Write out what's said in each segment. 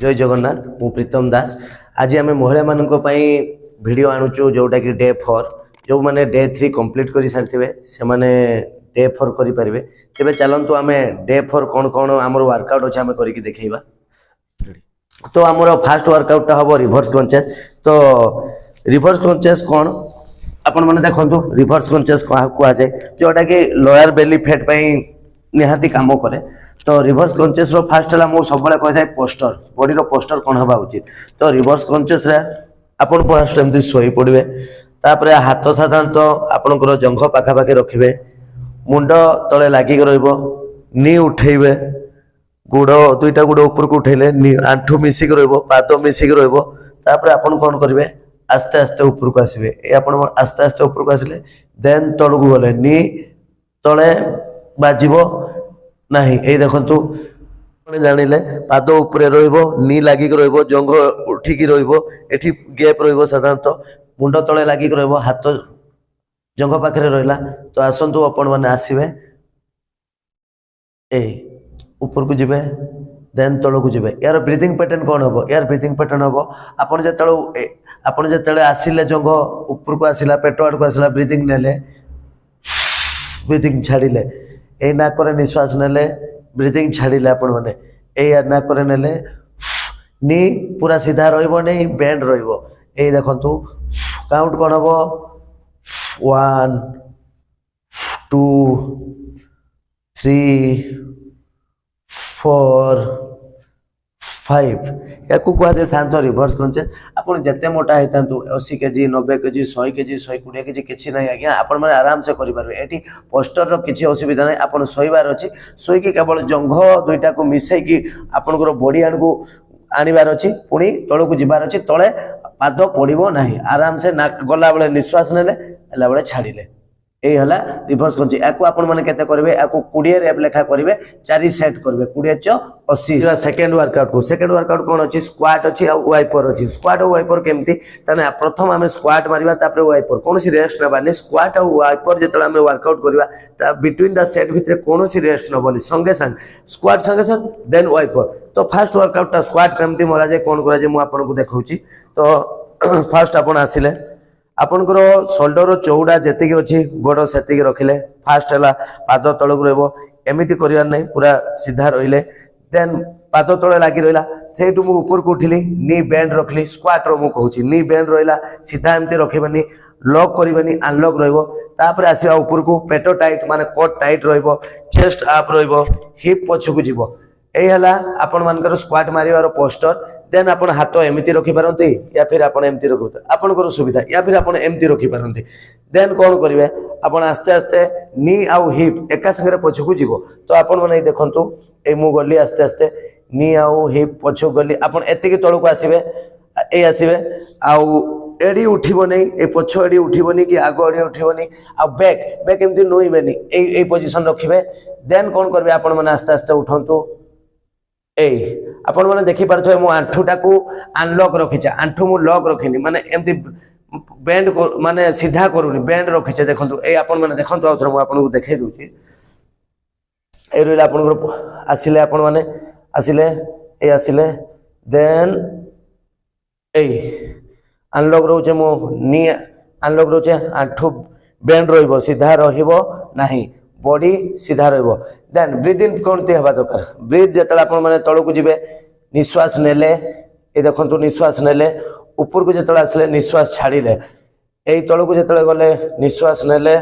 जय जगन्नाथ मु प्रीतम दास। आज आम महिला मान वीडियो आणुचु जोटा कि डे 4 जो मैंने डे 3 कंप्लीट कर सारी से मैंने डे 4 करें। तेज चलतु आम डे 4 कौन कौन आम वर्कआउट अच्छे आम करके देखा। तो आम फास्ट वर्कआउटा हम रिभर्स क्रंचेस। तो रिभर्स क्रंचेस कौन आपण मैंने देखो रिभर्स क्रंचेस कह जाए जोटा कि लोअर बेली फैट निहाती काम करे। तो रिभर्स क्रंचेस रो फास्ट है मुझे सब कही था पोस्टर बॉडी रो पोस्टर कौन हवा उचित। तो रिभर्स क्रंचेस रे आपण फास्ट एमती शोई पड़े तापर हाथ साधारणतः आपणकर जंघ पाखापाखि रखिए मुंड तले लगिक नी उठेबे गुड़ दुईटा गुड़ ऊपर को उठेले आंठू मिसिक पाद मिसिक आपन कौन करेंगे आस्ते आस्ते ऊपर को आसवे आस्ते आस्ते ऊपर को आसिले देन तलू गले नी तले बाजिब नहीं। ये देखु जानिले पाद उपरे नी लागिक जंघ उठिकी एठी गैप साधारणतः मुंड तले लागिक हाथ जंघ पाखे रहा। तो आसतु आपण मैंने आसवे ऊपर को जिबे देन तल को जिबे। यार ब्रीथिंग पैटर्न कौन हम यार ब्रीथिंग पैटर्न हम आपन जो आसिले जंघ ऊपर को आसला पेट आड़ को आसला ब्रीथिंग नेले ब्रीथिंग छाड़िले ए नाक निश्वास नेले ब्रीथिंग छाड़िले आपण मैंने ए नाक नेले नी पूरा सीधा रही बेंड रही। देखु काउंट कौन हम 1 2 3 4 5 या कहुए शांत रिभर्स क्रंचेस। आप जिते मोटा होता 80 केजी 90 केजी 100 केजी 120 केजी किसी ना आज्ञा आपण मैंने आराम से करेंगे। ये पोस्टर किसी असुविधा ना आप शोबार अच्छी शोक केवल जंघ दुईटा को मिसेकी आपंकर बॉडी आड़ को आनबार अच्छी पुणी तल को जबार अच्छी तले पाद पड़ो ना आराम से गला बेले निश्वास नेले एला बेले छाड़िले यही है रिभर्स क्रंचेस। या आपण मैंने केते करेंगे या 20 रेप लेखा करेंगे 4 सेट करेंगे 20 × 80। सेकेंड वर्कआउट कौन अच्छी स्क्वाट अच्छी वाइपर अच्छी। स्क्वाट और वाइपर केमती प्रथम आम स्क्वाट मारिबा तापर वाइपर कौन रेस्ट नबानी। स्क्वाट और वाइपर जो आम वर्कआउट करवा बिटवीन द सेट भितर कौन रेस्ट नबनी संगे संग स्क्वाट संगे संग देन वाइपर। तो फास्ट वर्कआउट स्क्वाट केमती मरा जाए कौन करा मुझे देखा। तो फास्ट आप आसिले आपनकर शोल्डर चौड़ा जी अच्छी गोड़ से रखिले फास्ट है पाद तल को रमती करार नहीं पूरा सीधा रहिले देन पाद तले लगी रहा से ऊपर को उठिली नी बेंड रखली स्क्वाट रो मुझे नी बेंड रहा सीधा एमती रखिबेनी लॉक करेंगे अनलॉक रहा आसवा ऊपर को पेट टाइट माने कोट टाइट चेस्ट आप हिप पछक जीव। यही है आपण मानकर स्क्वाट मारिवार पोस्टर। देन आप हाथ एमती रखिपारती या फिर आप एमती रख आपंकर सुविधा या फिर आप एमती रखिपारती। देन कौन करेंगे आप आस्ते आस्ते नी आउ हिप एका संगे पछक जीव। तो आपण मैंने देखु ये मु गली आस्ते आस्ते नी आउ हिप पछक गली आप एति तल को आसवे ये आसवे आउ एडी उठिब नहीं ए पछ एडी उठिब नहीं कि आग एडी उठिब नहीं आ बैक बैक एमती नुइबेनी ए पोजिशन रखिबे। देन कौन करेंगे आपण मैंने आस्ते आस्ते उठंतु आपण मैंने देखी पारे मो आंठूटा को अनलॉक रखीचे आंठू मु लॉक रखिनी माने एमती बेंड माने सीधा करूनी बेंड रखीचे। देखंतु ए आपण मैंने देखंतु आउथर मु आपन को देखाई दूची ए रोइला आपण को आसिले आपण माने आसिले ए आसिले देन ए अनलॉक रोचे मो नी अनलॉक रोचे आंठू बेंड रहिबो सीधा रहिबो नाही बॉडी सीधा रहिबो। देन ब्रीदिंग कौनती हवा दरकार ब्रीथ जो आप तल को जीवे निश्वास नेले ये देखो निश्वास नेले ऊपर को जो आसले निश्वास छाड़िले यही तल को जो गले निश्वास नेले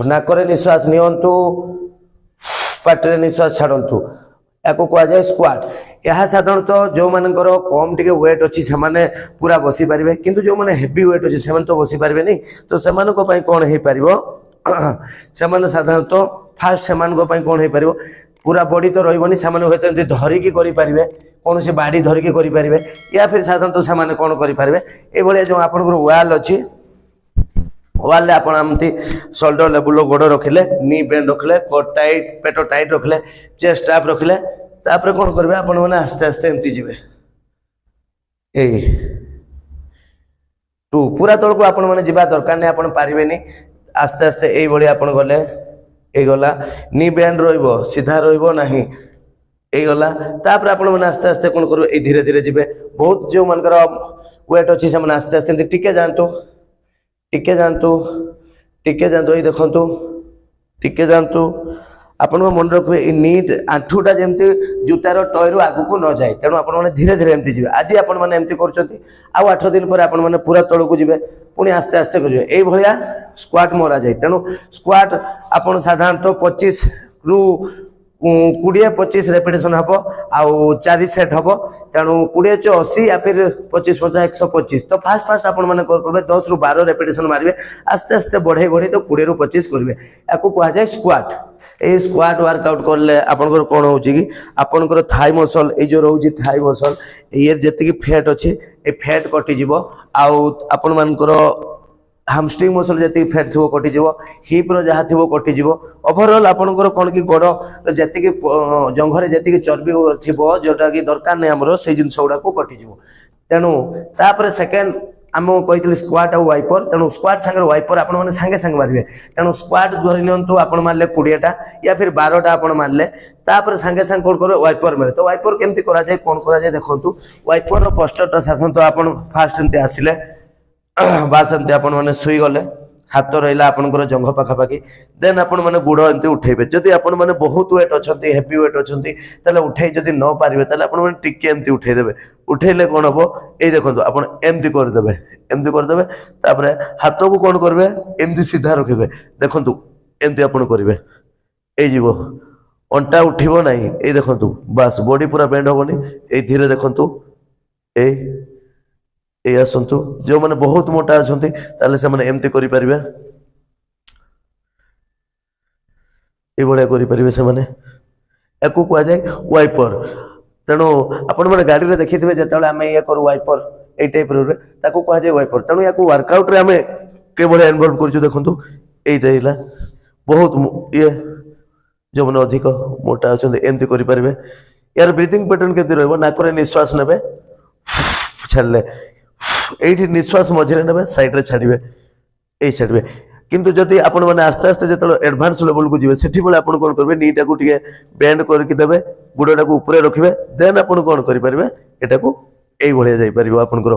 नाकरे निश्वास नियंतु पाटे निश्वास छाड़तु या कहुए स्क्वाट। यह साधारणतः जो मानकर कम टिके वेट अच्छी से पूरा बसी पारे किंतु जो मैंने हेवी वेट अच्छी से तो बसी पारे नहीं। तो से कौन हो पार से साधारणतः फास्ट से कौन हो पार पूरा बॉडी तो रही से धरिकी करें कौन से बाड़ी धरिकी करें या फिर साधारणतः से कौन करें ये जो आप वाल अच्छी वाल आमती शोल्डर लेवल गोड़ रखिले नी बेंड रखिले कोट टाइट पेट टाइट रखिले चेस्ट आप रखिले तापर कौन करेंगे आपण मैंने आस्ते आस्ते एमती जीवे टू पूरा तल को आपण मैंने जीवा दरकार नहीं आपण पारिबेनी आस्ते आस्ते यही आपण गले ये गला नी बैंड सीधा रही गला तापर आपण मैंने आस्ते आस्ते कौन करेंगे धीरे धीरे जी बहुत जो मनकर वेट अच्छी से आस्ते आस्ते टिके जातु टिके जातु टिके जातु ये देखु टिके जातु आपण मन रखिए नीट आंठूटा जमी जूतार टयरू आगू को न जाए तेणु आपण धीरे धीरे एमती जी आज आपण मैंने एमती कर 8 दिन पर आपण मैंने पूरा तौक को जी पुणी आस्ते आस्ते करेंगे यही भाया स्क्वाट मरा जाए तेणु स्क्वाट आपण साधारणतः 25 ରୁ 20-25 रेपिटेशन हम आउ 4 सेट हम तेणु 20-80 या फिर 25-50-125 तो फास्ट फास्ट आपण मैंने करेंगे 10 ରୁ 12 रेपिटेशन मारे आस्ते आस्ते बढ़े बढ़े तो 20 ରୁ 25 करेंगे या कह जाए स्क्वाट ये स्क्वाट वर्कआउट कले आपंकर कौन हो कि आपंकर थाई मसल ये जो रोचे थाई मसल ये जी फैट अच्छे ये फैट कटिज आपण मानकर हामस्ट्रिंग मसल जी फैट थो कटिज हिप्र जहाँ थो कटिज ओभरऑल आपंकर कौन कि गोड़ जी जंघर जी चर्बी थी जोटा कि दरकार नहीं आमर से जिन गुड़ा कटिज तेणु तापर सेकेंड आम कही स्क्वाट और वाइपर तेणु स्क्वाट सांगे वाइपर आप सांगे सांगे मारे तेणु स्क्वाट धरी नियंतु आप मारे 20टा या फिर 12टा आप मारे तापर सांगे सांगे कौन करेंगे वाइपर मारे तो वाइपर केमती करा जाए कौन करा जाए देखो वाइपर पोस्टरटा साधारणतः आप फास्ट एमती आसिले बास एमती आप शुई गले हाथ रहा आपंकर जंघ पाखापाखि देन आपण मैंने गुड़ एमती उठेबे जदि आपण मैंने बहुत वेट अच्छा हेवी वेट अच्छा उठे जदि न पारे आपने टिके एमती उठेदेवे उठेले कौन हम ये देखो आप एमती करदे तापर हाथ को कौन करेंगे एमती सीधा रखिए देखु एमती आप करेंगे ये अंटा उठब ना ये देखु बास बॉडी पूरा बेंड हेनी ये धीरे देखु ये आसतु जो मैंने बहुत मोटा अच्छा से मैंने एमती करें ये से मैंने या कह जाए वाइपर तेणु आपण मैंने गाड़ी में देखी थे जो आम ये करूँ वाइपर ये टाइप कह जाए वाइपर तेणु या वर्कआउट आम के इनवल्व कर देखु यही बहुत ये जो मैंने अधिक मोटा अच्छा एमती करें यार ब्रीथिंग पैटर्न केमती रक निश्वास ने छाड़े ये निश्वास मझे ने साइड रे छाड़े ये छाड़े किंतु जदि आपण मैंने आस्ते आस्ते जो एडवांस लेवल को जी से कौन करेंगे नीटा को बेंड करके देवे गुड़ाटा को ऊपर रखिए देन आप कौन करेंगे यहाँ को यही भाया जापर आपंकर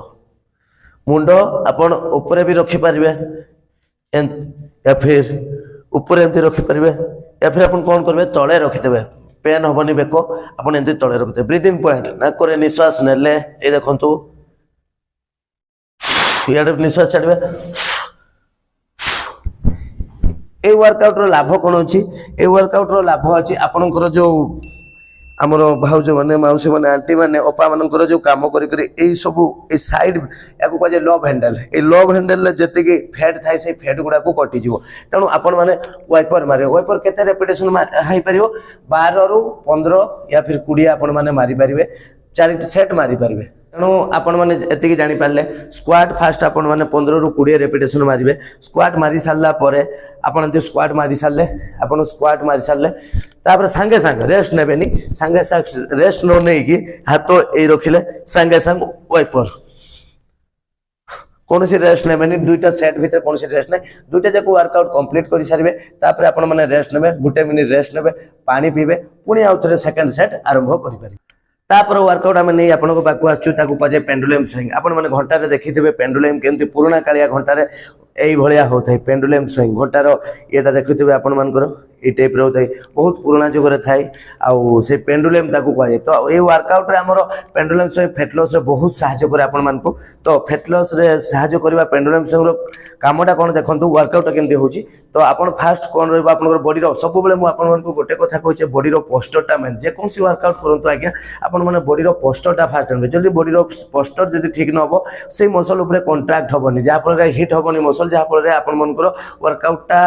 मुंड आपण ऊपर भी रखिपारे या फिर ऊपर एमती रखिपारे या फिर आप कौन करेंगे तले रखिदेवे पेन हेनी बेक आप एमती तले रखिदे ब्रीथिंग पॉइंट नाक निश्वास नेले ये देखु इे निश्वास छाड़े ये वर्कआउट लाभ कौन अच्छी ये वर्कआउट लाभ अच्छी आपणकर जो आमर भाउज मैंने मौसी मैंने आंटी मैंने अपा मानकर जो कम कर सब साइड या कह लव हैंडल ये लव हैंडल जी फैट थाए से फैट गुड़ा को कटिज तेणु आपण मैंने वाइपर मारे वाइपर केते रेपिटेशन हो पार 12 ରୁ 15 या फिर 20 आपण मैंने मारिपारे 4 सेट मारिपारे तेणु आपण मैंने एति जापारे स्क्वाट फास्ट आपण मैंने 15 ରୁ 20 रेपिटेशन मारे स्क्वाट मारी सारा पर आप स्क्वाट मारी सारे आप स्क्वाट मारी सारे तापर सांगे सांगे रेस्ट नेबेनी सांगे सांगे रेस्ट न नहीं हाथ ये रखिले सांगे सांगे वाइपर कौन सी रेस्ट नेबेनी 2टा सेट भीतर कौन सी रेस्ट नहीं 2टा जाक वर्कआउट कंप्लीट कर सारे तापर आपण मैंने रेस्ट नेबे 1 मिनिट रेस्ट नेबे पानी पीबे पुणी आउ थे सेकंड सेट आरंभ करें तापर वर्कआउट आम नहीं आपको पाक आसुए पेंडुलम स्विंग आप घंटार देखिथे पेंडुलम केमती पुराणा कालिया घंटार यही भाया होता है पेंडुलम स्विंग घंटार ये देखुए आपण मानकर ये टाइप होता है बहुत पुराणा जुगर थाए आउ से पेंडुलम कहुए तो ये वर्कआउट आमर पेंडुलम स्विंग फेट लॉस रे बहुत साहाय्य करे आपण मानकु तो फेट लॉस रे साहाय्य करबा पेंडुलम स्विंग रो कामटा कोन देखंतु वर्कआउट केमती होची तो आपण फास्ट कोन रहबा आपनकर बॉडी रो सब बेले मु आपण मानकु गोटे कथा कहूचे बॉडी रो पोस्चरटा मेन जे कोनसी वर्कआउट करंतु आज्ञा आपण माने बॉडी रो पोस्चरटा फास्ट रहबे जल्दी बॉडी रो पोस्चर जदी ठीक न हो से मसल ऊपर कॉन्ट्रैक्ट होबनी जा फल हिट होबनी मसल जा फल आपण मानकर वर्कआउटटा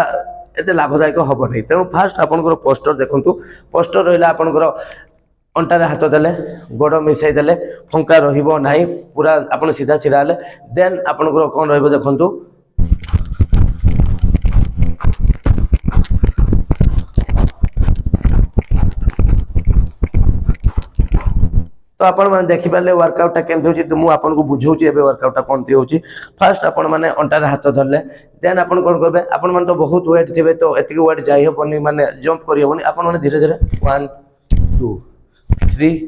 एते लाभदायक हम नहीं तेणु फास्ट आपंकर पोस्टर देखु पोस्टर रहा आपंकर अंटार हाथ देले गोड़ मिसई देले फंका रहिबो नाही पूरा आपन सीधा छिड़ा ले देन आपंकर कौन रहिबो देखंतु तो आपण मैंने देखिपारे वर्कआउटा केमती होची मुझे आपको बुझाऊँ एवं वर्कआउटा कौन होची फास्ट आपण मैंने अंटार हाथ धरले देन आप कौन करेंगे आपण मैंने तो बहुत वेट थे तो एतिक वेट जाइबनी माने जंप करहबनी आपण मैंने धीरे धीरे 1 2 3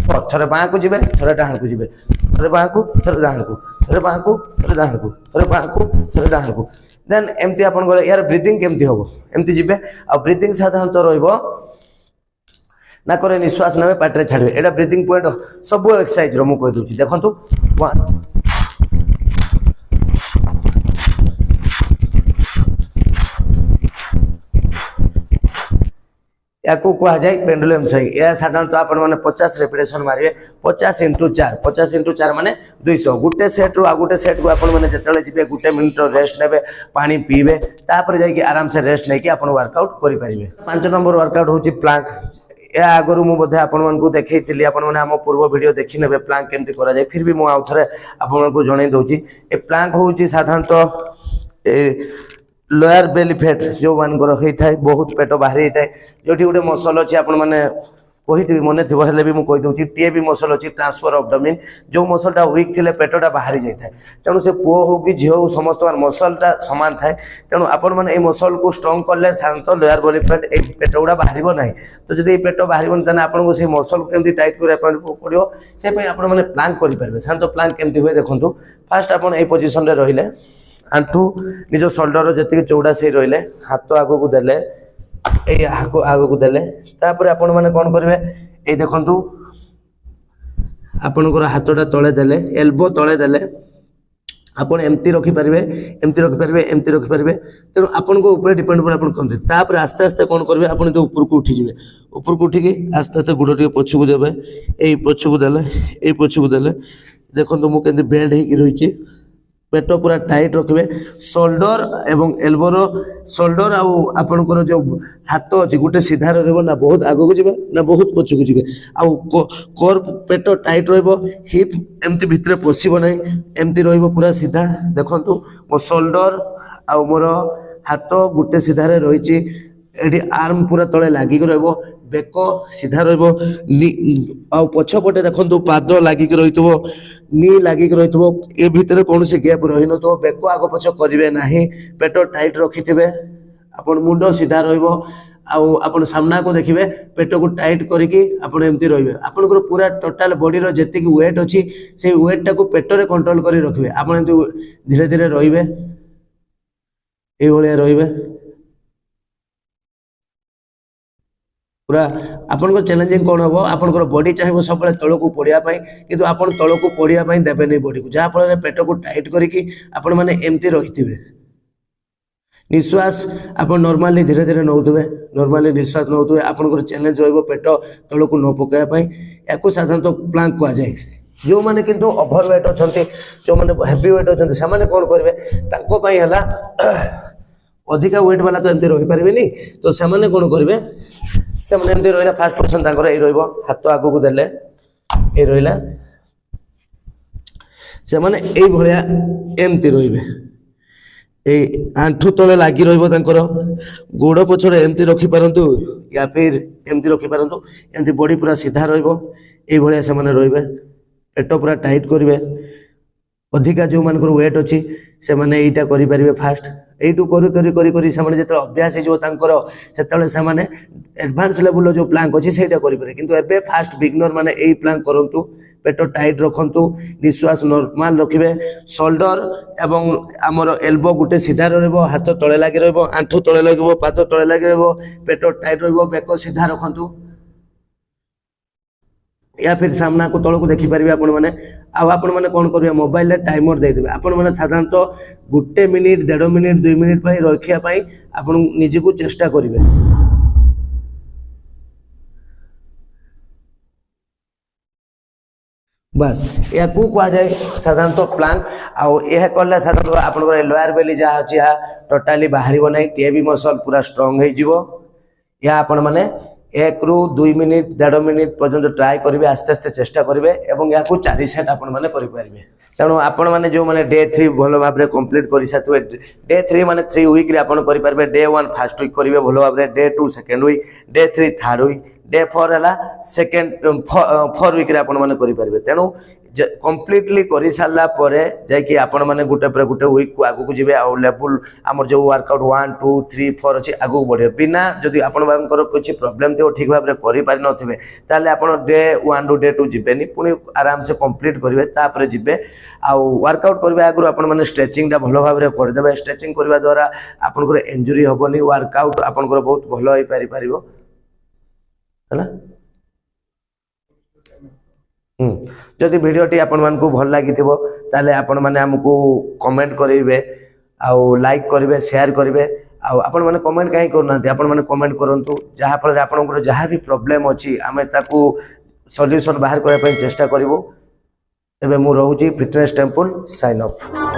4 थरे बाँ को जिबे थरे डाहण को जिबे थरे बाँ को थरे डाहण को थरे बाँ को थरे डाहण को थरे बाँ को थरे डाहण को देन एमती आपन गले यार ब्रीथिंग केमती होबो एमती जिबे आ ब्रीथिंग साधारणतः रहइबो ना करे निश्वास नेबे पाटरे छाड़बे एटा ब्रीथिंग पॉइंट सब एक्सरसाइज रो मु कहि दोची देखंतु 1 या कह जाए पेंडुलम स्विंग या साधारणतः आपण मैंने 50 रेपिटेशन मारे 50 × 4 50 × 4 माने 200 गोटे सेट रू आ गोटे सेट को आपण मैंने जिते जी गोटे मिनिट रेस्ट ने पानी पीबे तापर जाकि आराम से रेस्ट लेकिन आप वर्कआउट करेंगे 5 नंबर वर्कआउट हूँ प्लांक या आगु मुझे आपको देखी आपने आम पूर्व वीडियो देखी ने प्लांक केमती करा जाए फिर भी मुझे आउ थे आपको जन दूसरी ए प्लांक हूँ साधारणतः लोअर बेली फैट जो मान होता है बहुत पेट बाहर होता है जो गोटे मसल अच्छे आपण मैंने कही मन थी हेल्ले भी मुझे कहीदे टीए भी मसल अच्छी ट्रांसफर अब्डोमिन जो मसलटा वीक थे पेटा बाहरी जाए तेणु से पुओ हो कि झील हो समस्त मसलटा सामान थाए तेणु आपण मैंने मसल को स्ट्रंग कले साधारणतः लोअर बेली फैट ये पेट गुड़ा बाहर ना तो जब ये पेट बाहर तेना आपको से मसल केमती टाइट करने पड़ो से आपने प्लांक करेंगे साधारणतः प्लांक केमती हुए देखो फास्ट आप पोजिशन में रहिले आंठू निज शोल्डर जी चौड़ा से रहिले हाथ आग को देले आग को देले तापर आपण माने कौन करेंगे ये देखु आपणकर हाथटा तले देले एल्बो तले देले आपन एमती रखिपारे एमती रखिपारे एमती रखिपारे तेणु आपण ऊपर डिपेंड कर कहते तापर आस्ते आस्ते कौन करेंगे आप ऊपर को उठीजे ऊपर को उठिकी आस्ते आस्ते गोड़ टे पछकू देवे ये पछकू देले ये पछकू देले देखो मुझे बेंड हो रही पेट पूरा टाइट रखिए शोल्डर एवं एल्बोर शोल्डर आपणकर जो हाथ अच्छी गोटे सीधा रहा ना बहुत आग को जी ना बहुत पछकू जी आर पेट टाइट रिप एमती भितर पशब ना एमती रूरा सीधा देखु मो शोल्डर आ मोर हाथ गोटे सीधार रही आर्म पूरा तले लागिक बेक सीधा रछपटे देखो पाद लागिक रही नी लागिक रही भितर कौन से गैप रही न तो बेक आग पछ करेंगे ना पेट टाइट रखि थे आप मुंड सीधा रन सामना को देखिए पेट को टाइट करके एमती रही आपंकर पूरा टोटाल बॉडी जी वेट अच्छी से वेटा को पेटर कंट्रोल कर रखिए आप धीरे धीरे रे ये पूरा आपन चैलेंजिंग कौन हम आपंकर बॉडी चाहिए सब तल को पड़ापी कि आप तल को पड़ापी देवे नहीं बॉडी को जहाँफल पेट को टाइट करके आपण मैंने एमती रही थे निश्वास आप नॉर्मली धीरे धीरे नौथे नॉर्मली निश्वास नौथे आपंकर चैलेंज पेट तल को न पकाइबाई या साधारणतः प्लांक कह जाए जो मैंने किंतु ओभर वेट अच्छा जो मैंने हेवी वेट अच्छा से कौन करेंगे अधिका वेट वाला तो एमती रही पारे तो से कौन करेंगे से एमती रहा फास्ट पोजिशन हाथ आग को देले ये रहा से मैंने एमती रे आंठू तले लगी रोड़ पछड़े एमती रखिपारतु या फिर एमती रखिपारतु एमती बॉडी पूरा सीधा रही से पेट पूरा टाइट करेंगे अधिका जो मान वेट अच्छी से मैंने यहीटा करेंगे फास्ट यू जो अभ्यास हो एडवांस लेवल जो प्लांक अच्छी से करेंगे किंतु एबे फास्ट बिगनर माने यही प्लांक करूँ पेट टाइट रखु निश्वास नॉर्मल रखिए शोल्डर एवं आमर एल्बो गोटे सीधा हाथ तले लगी आंठू तले लगे पाद तले लगे पेट टाइट बेक सीधा रखु या फिर सामना को तल को देखिपारे आपण मैंने कौन करेंगे मोबाइल टाइमर देदेवे आपण मैंने साधारणतः गोटे मिनिट 1.5 मिनिट 2 मिनिट रखापी आप निजी को चेष्टा करेंगे बस या कह जाए साधारणतः प्लांक आह कले साधारणतः आप लोअर बेली जहाँ अच्छी टोटाली बाहर ना टे भी मसल पूरा स्ट्रंग हो या आपण मैंने 1 ରୁ 2 मिनिट 1.5 मिनिट पर्यंत ट्राए करेंगे आस्ते आस्ते चेष्टा करेंगे और या 4 सेट आपरेंगे तेणु आपण मैंने जो मैंने डे 3 भल भाव में कंप्लीट कर सारे डे 3 माने 3 वीक करेंगे डे 1 फर्स्ट वीक करेंगे भल भाव में day 2 second week day 3 third week day 4 है सेकेंड 4 वीक आपण मैंने करेंगे तेणु कम्प्लीटली कर सारा जाकि आपण मैंने गोटे पर गोटे वीक को आगू जी आउ लेवल आम जो वर्कआउट 1 2 3 4 अच्छी आगू बढ़े बिना जदि आपण किसी प्रोब्लेम थी ठीक भाव में करें ताले आपण डे 1 रु डे 2 जीवेनि पुणी आराम से कंप्लीट करेंगे तापर जीवे आउ वर्कआउट करने आगु आपण मैंने स्ट्रेचिंग भल भाव में करदे स्ट्रेचिंग करने द्वारा आपंकर इंजुरी हेनी वर्कआउट आपंकर बहुत भल हो पार है जदि भिडियोटी आपण मानकु भल लागी ताले आपण माने हमकु कमेंट करेंगे आउ लाइक करेंगे शेयर करेंगे आपण माने कमेंट कहीं करना आपण माने कमेंट करंतु जहाँ फल आपनकर जहाँ भी प्रॉब्लम अच्छी आमे ताकू सॉल्यूशन बाहर करने चेष्टा करूँ एबे मु रहूची फिटनेस टेम्पल साइन ऑफ।